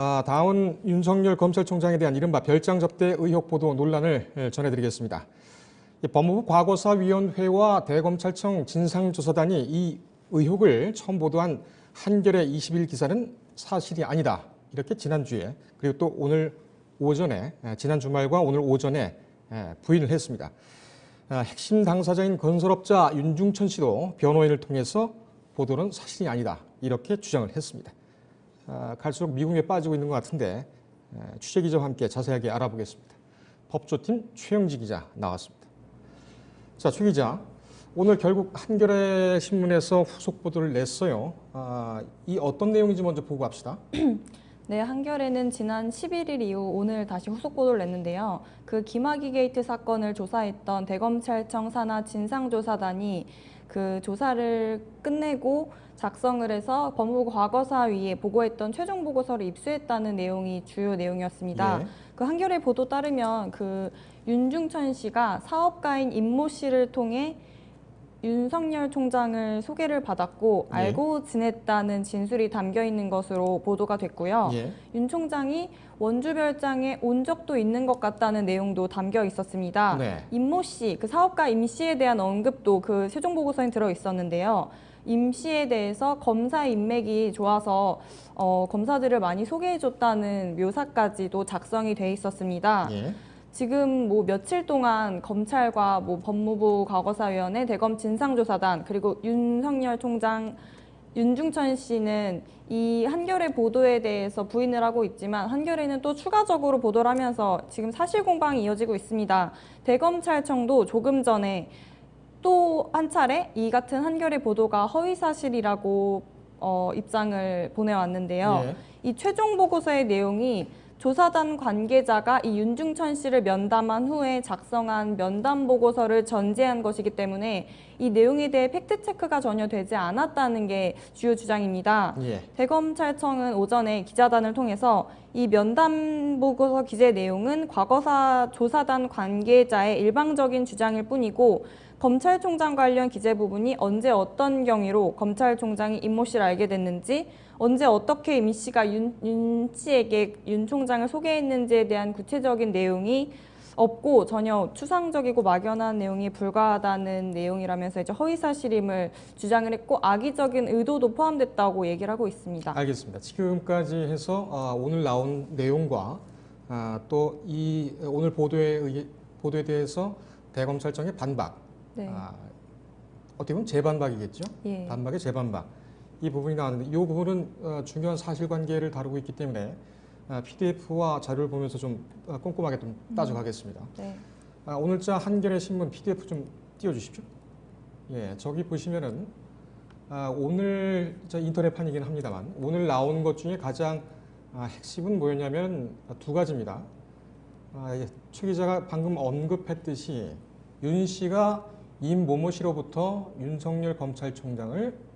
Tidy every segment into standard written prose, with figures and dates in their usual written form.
다음은 윤석열 검찰총장에 대한 이른바 별장 접대 의혹 보도 논란을 전해드리겠습니다. 법무부 과거사위원회와 대검찰청 진상조사단이 이 의혹을 처음 보도한 한겨레 20일 기사는 사실이 아니다. 이렇게 지난주에 그리고 또 오늘 오전에 지난 주말과 오늘 오전에 부인을 했습니다. 핵심 당사자인 건설업자 윤중천 씨도 변호인을 통해서 보도는 사실이 아니다. 이렇게 주장을 했습니다. 갈수록 미궁에 빠지고 있는 것 같은데 취재기자와 함께 자세하게 알아보겠습니다. 법조팀 최영지 기자 나왔습니다. 자, 최 기자, 오늘 결국 한겨레 신문에서 후속 보도를 냈어요. 이 어떤 내용인지 먼저 보고 갑시다. 네, 한겨레는 지난 11일 이후 오늘 다시 후속 보도를 냈는데요. 그 김학의 게이트 사건을 조사했던 대검찰청 산하 진상조사단이 그 조사를 끝내고 작성을 해서 법무부 과거사위에 보고했던 최종 보고서를 입수했다는 내용이 주요 내용이었습니다. 예. 그 한겨레 보도 따르면 그 윤중천 씨가 사업가인 임모 씨를 통해 윤석열 총장을 소개를 받았고 예. 알고 지냈다는 진술이 담겨 있는 것으로 보도가 됐고요. 예. 윤 총장이 원주별장에 온 적도 있는 것 같다는 내용도 담겨 있었습니다. 네. 임모 씨, 그 사업가 임 씨에 대한 언급도 그 최종 보고서에 들어 있었는데요. 임 씨에 대해서 검사 인맥이 좋아서 검사들을 많이 소개해줬다는 묘사까지도 작성이 돼 있었습니다. 예. 지금 뭐 며칠 동안 검찰과 뭐 법무부 과거사위원회, 대검 진상조사단 그리고 윤석열 총장, 윤중천 씨는 이 한겨레 보도에 대해서 부인을 하고 있지만 한겨레는 또 추가적으로 보도를 하면서 지금 사실 공방이 이어지고 있습니다. 대검찰청도 조금 전에 또 한 차례 이 같은 한겨레 보도가 허위 사실이라고 입장을 보내왔는데요. 예. 이 최종 보고서의 내용이 조사단 관계자가 이 윤중천 씨를 면담한 후에 작성한 면담 보고서를 전제한 것이기 때문에 이 내용에 대해 팩트체크가 전혀 되지 않았다는 게 주요 주장입니다. 예. 대검찰청은 오전에 기자단을 통해서 이 면담 보고서 기재 내용은 과거사 조사단 관계자의 일방적인 주장일 뿐이고 검찰총장 관련 기재 부분이 언제 어떤 경위로 검찰총장이 임모 씨를 알게 됐는지 언제 어떻게 임 씨가 윤 씨에게 윤 총장을 소개했는지에 대한 구체적인 내용이 없고 전혀 추상적이고 막연한 내용이 불과하다는 내용이라면서 이제 허위사실임을 주장을 했고 악의적인 의도도 포함됐다고 얘기를 하고 있습니다. 알겠습니다. 지금까지 해서 오늘 나온 내용과 또 이 오늘 보도에 대해서 대검찰청의 반박, 네. 어떻게 보면 재반박이겠죠. 예. 반박의 재반박. 이 부분이 나왔는데 이 부분은 중요한 사실관계를 다루고 있기 때문에 PDF와 자료를 보면서 좀 꼼꼼하게 좀 따져가겠습니다. 네. 오늘자 한겨레 신문 PDF 좀 띄워주십시오. 예, 저기 보시면은 오늘 인터넷판이긴 합니다만 오늘 나온 것 중에 가장 핵심은 뭐였냐면 두 가지입니다. 최 기자가 방금 언급했듯이 윤 씨가 임모모 씨로부터 윤석열 검찰총장을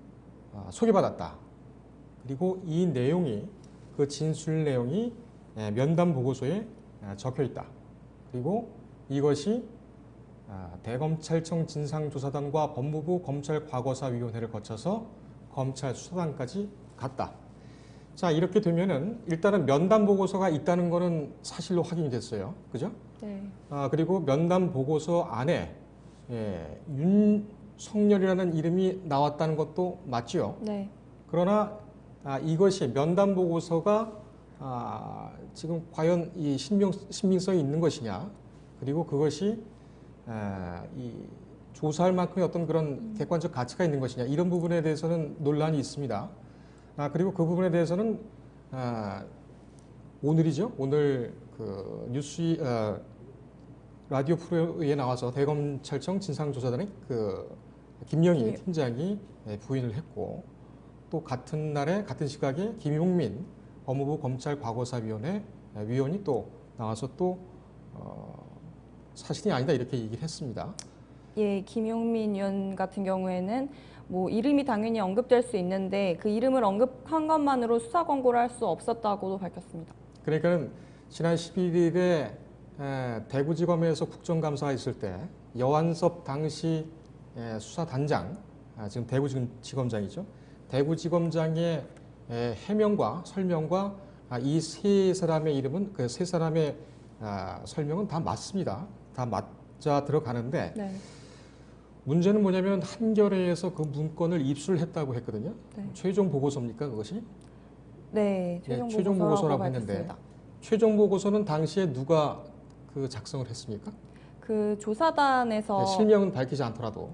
소개받았다. 그리고 이 내용이 그 진술 내용이 면담 보고서에 적혀 있다. 그리고 이것이 대검찰청 진상조사단과 법무부 검찰과거사위원회를 거쳐서 검찰 수사단까지 갔다. 자, 이렇게 되면은 일단은 면담 보고서가 있다는 거는 사실로 확인이 됐어요. 그죠? 네. 그리고 면담 보고서 안에 윤석열이라는 이름이 나왔다는 것도 맞지요. 네. 그러나 이것이 면담 보고서가 지금 과연 이 신빙성이 있는 것이냐, 그리고 그것이 이 조사할 만큼의 어떤 그런 객관적 가치가 있는 것이냐, 이런 부분에 대해서는 논란이 있습니다. 그리고 그 부분에 대해서는 오늘이죠. 오늘 그 뉴스 라디오 프로에 나와서 대검찰청 진상조사단의 그 김영희 팀장이 부인을 했고, 또 같은 날에 같은 시각에 김용민 법무부 검찰과거사위원회 위원이 또 나와서 또 사실이 아니다 이렇게 얘기를 했습니다. 예, 김용민 의원 같은 경우에는 뭐 이름이 당연히 언급될 수 있는데 그 이름을 언급한 것만으로 수사 권고를 할 수 없었다고도 밝혔습니다. 그러니까 지난 11일에 대구지검에서 국정감사가 있을 때 여완섭 당시 수사단장, 지금 대구지검장이죠. 대구지검장의 해명과 설명과 이 세 사람의 이름은 그 세 사람의 설명은 다 맞습니다. 다 맞자 들어가는데 네. 문제는 뭐냐면 한겨레에서 그 문건을 입수했다고 했거든요. 네. 최종 보고서입니까 그것이? 네, 최종 보고서라고 밝혔습니다. 했는데 최종 보고서는 당시에 누가 그 작성을 했습니까? 그 조사단에서 실명은 밝히지 않더라도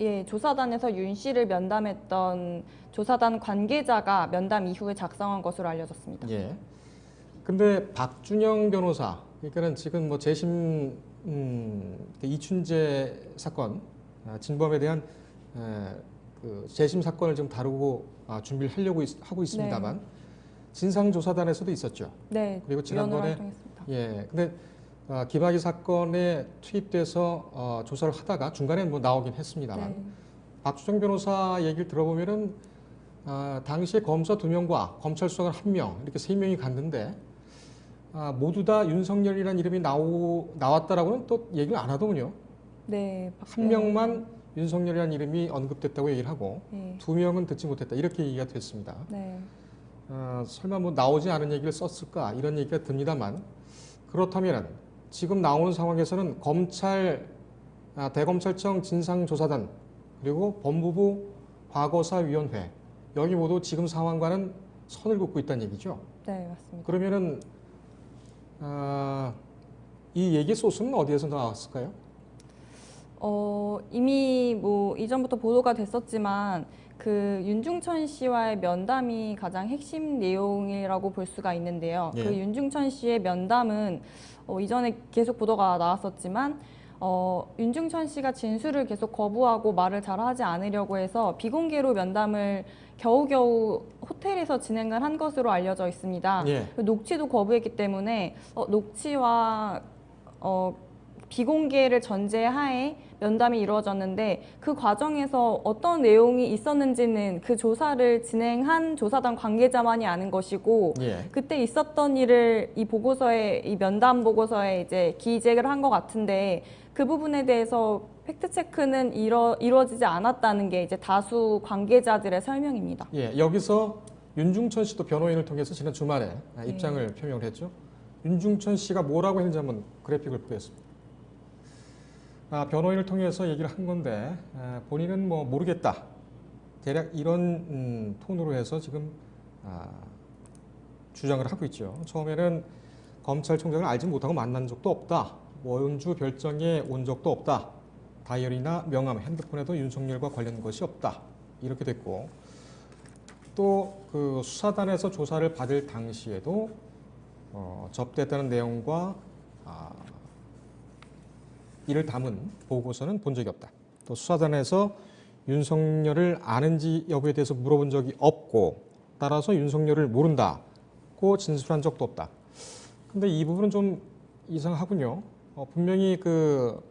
예, 조사단에서 윤 씨를 면담했던 조사단 관계자가 면담 이후에 작성한 것으로 알려졌습니다. 예. 근데 박준영 변호사, 그러니까는 지금 뭐 재심 이춘재 사건 진범에 대한 그 재심 사건을 지금 다루고 준비를 하고 있습니다만 진상조사단에서도 있었죠. 네, 그리고 지난번에 위원으로 활동했습니다. 예, 근데 김학의 사건에 투입돼서 조사를 하다가 중간에 뭐 나오긴 했습니다만 네. 박주정 변호사 얘기를 들어보면은 당시에 검사 2명과 검찰 수사관 1명 이렇게 3명이 갔는데 모두 다 윤석열이라는 이름이 나왔다라고는 또 얘기를 안 하더군요. 네, 한 명만 윤석열이라는 이름이 언급됐다고 얘기를 하고 네. 2명은 듣지 못했다 이렇게 얘기가 됐습니다. 네. 설마 뭐 나오지 않은 얘기를 썼을까 이런 얘기가 듭니다만 그렇다면 지금 나오는 상황에서는 검찰 대검찰청 진상조사단 그리고 법무부 과거사위원회 여기 모두 지금 상황과는 선을 긋고 있다는 얘기죠. 네, 맞습니다. 그러면은 이 얘기 소스는 어디에서 나왔을까요? 이미 뭐 이전부터 보도가 됐었지만 그 윤중천 씨와의 면담이 가장 핵심 내용이라고 볼 수가 있는데요. 예. 그 윤중천 씨의 면담은 이전에 계속 보도가 나왔었지만 윤중천 씨가 진술을 계속 거부하고 말을 잘하지 않으려고 해서 비공개로 면담을 겨우겨우 호텔에서 진행을 한 것으로 알려져 있습니다. 예. 녹취도 거부했기 때문에 녹취와 비공개를 전제하에 면담이 이루어졌는데 그 과정에서 어떤 내용이 있었는지는 그 조사를 진행한 조사단 관계자만이 아는 것이고 예. 그때 있었던 일을 이 보고서에 이 면담 보고서에 이제 기재를 한 것 같은데 그 부분에 대해서 팩트 체크는 이루어지지 않았다는 게 이제 다수 관계자들의 설명입니다. 예, 여기서 윤중천 씨도 변호인을 통해서 지난 주말에 입장을 표명을 했죠. 윤중천 씨가 뭐라고 했는지 한번 그래픽을 보겠습니다. 변호인을 통해서 얘기를 한 건데 본인은 뭐 모르겠다. 대략 이런 톤으로 해서 지금 주장을 하고 있죠. 처음에는 검찰총장을 알지 못하고 만난 적도 없다. 원주 별정에 온 적도 없다. 다이어리나 명함, 핸드폰에도 윤석열과 관련 것이 없다. 이렇게 됐고 또 그 수사단에서 조사를 받을 당시에도 접대했다는 내용과 이를 담은 보고서는 본 적이 없다. 또 수사단에서 윤석열을 아는지 여부에 대해서 물어본 적이 없고 따라서 윤석열을 모른다고 진술한 적도 없다. 근데 이 부분은 좀 이상하군요. 분명히 그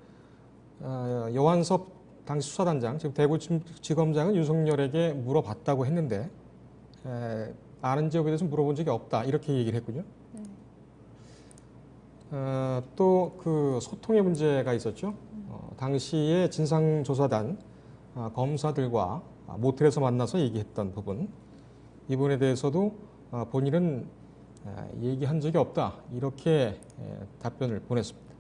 여완섭 당시 수사단장, 지금 대구지검장은 윤석열에게 물어봤다고 했는데 아는지 여부에 대해서 물어본 적이 없다. 이렇게 얘기를 했군요. 또 그 소통의 문제가 있었죠. 당시에 진상조사단 검사들과 모텔에서 만나서 얘기했던 부분 이 부분에 대해서도 본인은 얘기한 적이 없다 이렇게 답변을 보냈습니다.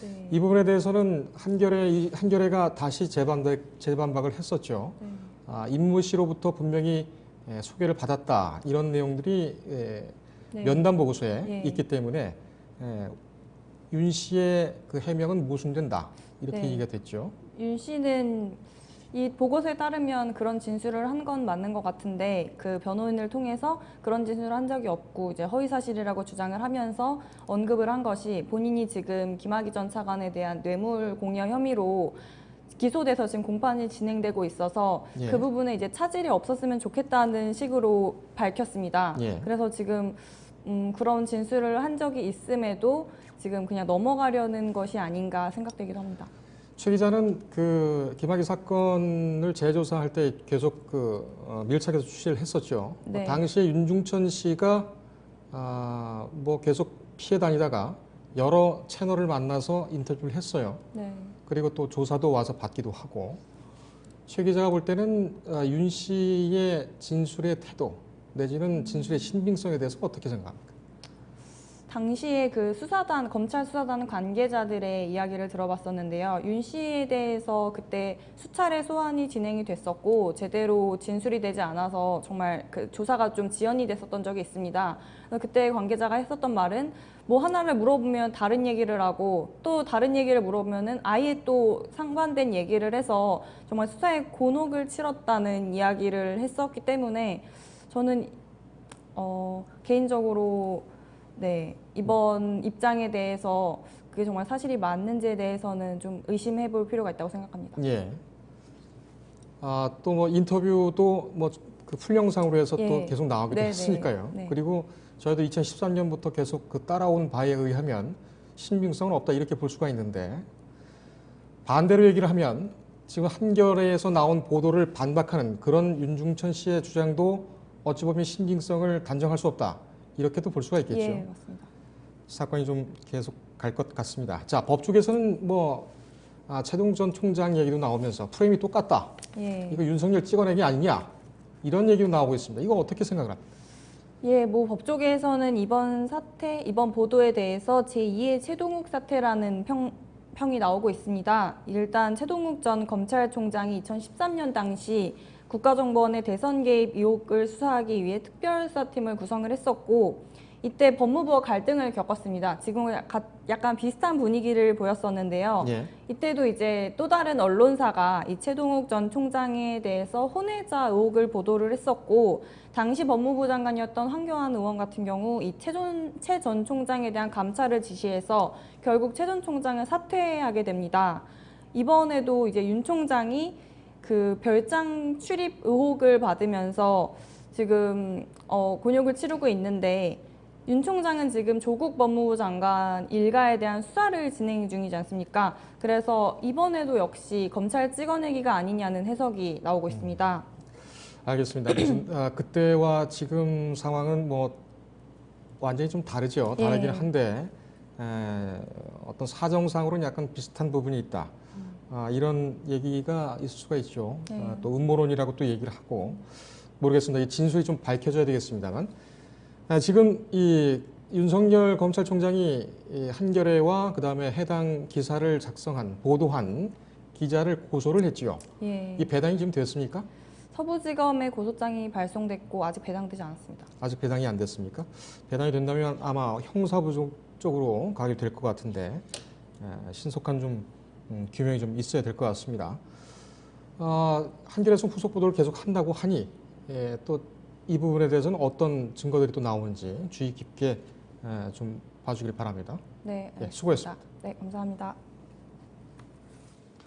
네. 이 부분에 대해서는 한겨레가 다시 재반박을 했었죠. 임무 씨로부터 분명히 소개를 받았다 이런 내용들이 네. 면담 보고서에 예. 있기 때문에 윤 씨의 그 해명은 모순된다 이렇게 네. 얘기가 됐죠. 윤 씨는 이 보고서에 따르면 그런 진술을 한 건 맞는 것 같은데 그 변호인을 통해서 그런 진술을 한 적이 없고 이제 허위 사실이라고 주장을 하면서 언급을 한 것이 본인이 지금 김학의 전 차관에 대한 뇌물 공여 혐의로 기소돼서 지금 공판이 진행되고 있어서 예. 그 부분에 이제 차질이 없었으면 좋겠다는 식으로 밝혔습니다. 예. 그래서 지금 그런 진술을 한 적이 있음에도 지금 그냥 넘어가려는 것이 아닌가 생각되기도 합니다. 최 기자는 그 김학의 사건을 재조사할 때 계속 밀착해서 취재를 했었죠. 네. 당시에 윤중천 씨가 뭐 계속 피해 다니다가 여러 채널을 만나서 인터뷰를 했어요. 네. 그리고 또 조사도 와서 받기도 하고 최 기자가 볼 때는 윤 씨의 진술의 태도 내지는 진술의 신빙성에 대해서 어떻게 생각합니까? 당시에 그 수사단, 검찰 수사단 관계자들의 이야기를 들어봤었는데요. 윤 씨에 대해서 그때 수차례 소환이 진행이 됐었고 제대로 진술이 되지 않아서 정말 그 조사가 좀 지연이 됐었던 적이 있습니다. 그래서 그때 관계자가 했었던 말은 뭐 하나를 물어보면 다른 얘기를 하고 또 다른 얘기를 물어보면은 아예 또 상반된 얘기를 해서 정말 수사에 곤혹을 치렀다는 이야기를 했었기 때문에 저는 개인적으로 네, 이번 입장에 대해서 그게 정말 사실이 맞는지에 대해서는 좀 의심해 볼 필요가 있다고 생각합니다. 예. 또 뭐 인터뷰도 뭐 그 풀영상으로 해서 또 예. 계속 나오기도 네네. 했으니까요. 네. 그리고 저희도 2013년부터 계속 그 따라온 바에 의하면 신빙성은 없다 이렇게 볼 수가 있는데 반대로 얘기를 하면 지금 한겨레에서 나온 보도를 반박하는 그런 윤중천 씨의 주장도 어찌 보면 신빙성을 단정할 수 없다. 이렇게도 볼 수가 있겠죠. 예, 맞습니다. 사건이 좀 계속 갈 것 같습니다. 자, 법 쪽에서는 뭐 최동욱 전 총장 얘기도 나오면서 프레임이 똑같다. 예. 이거 윤석열 찍어내기 아니냐. 이런 얘기도 나오고 있습니다. 이거 어떻게 생각을 합니까? 예, 뭐 법조계에서는 이번 사태, 이번 보도에 대해서 제2의 최동욱 사태라는 평이 나오고 있습니다. 일단 최동욱 전 검찰총장이 2013년 당시 국가정보원의 대선 개입 의혹을 수사하기 위해 특별수사팀을 구성을 했었고 이때 법무부와 갈등을 겪었습니다. 지금 약간 비슷한 분위기를 보였었는데요. 예. 이때도 이제 또 다른 언론사가 이 최동욱 전 총장에 대해서 혼외자 의혹을 보도를 했었고 당시 법무부 장관이었던 황교안 의원 같은 경우 이 최 전 총장에 대한 감찰을 지시해서 결국 최 전 총장을 사퇴하게 됩니다. 이번에도 이제 윤 총장이 그 별장 출입 의혹을 받으면서 지금 곤욕을 치르고 있는데 윤 총장은 지금 조국 법무부 장관 일가에 대한 수사를 진행 중이지 않습니까? 그래서 이번에도 역시 검찰 찍어내기가 아니냐는 해석이 나오고 있습니다. 알겠습니다. 무슨 그때와 지금 상황은 뭐 완전히 좀 다르죠. 다르긴 예. 한데 어떤 사정상으로는 약간 비슷한 부분이 있다. 이런 얘기가 있을 수가 있죠. 네. 또 음모론이라고 또 얘기를 하고 모르겠습니다. 이 진술이 좀 밝혀져야 되겠습니다만 지금 이 윤석열 검찰총장이 이 한겨레와 그다음에 해당 기사를 작성한 보도한 기자를 고소를 했지요. 예. 이 배당이 지금 됐습니까? 서부지검에 고소장이 발송됐고 아직 배당되지 않았습니다. 아직 배당이 안 됐습니까? 배당이 된다면 아마 형사부 쪽으로 가게 될 것 같은데 신속한 좀 규명이 좀 있어야 될 것 같습니다. 한겨레에서 후속 보도를 계속 한다고 하니 또 이 부분에 대해서는 어떤 증거들이 또 나오는지 주의 깊게 좀 봐주길 바랍니다. 네, 예, 수고했습니다. 네, 감사합니다.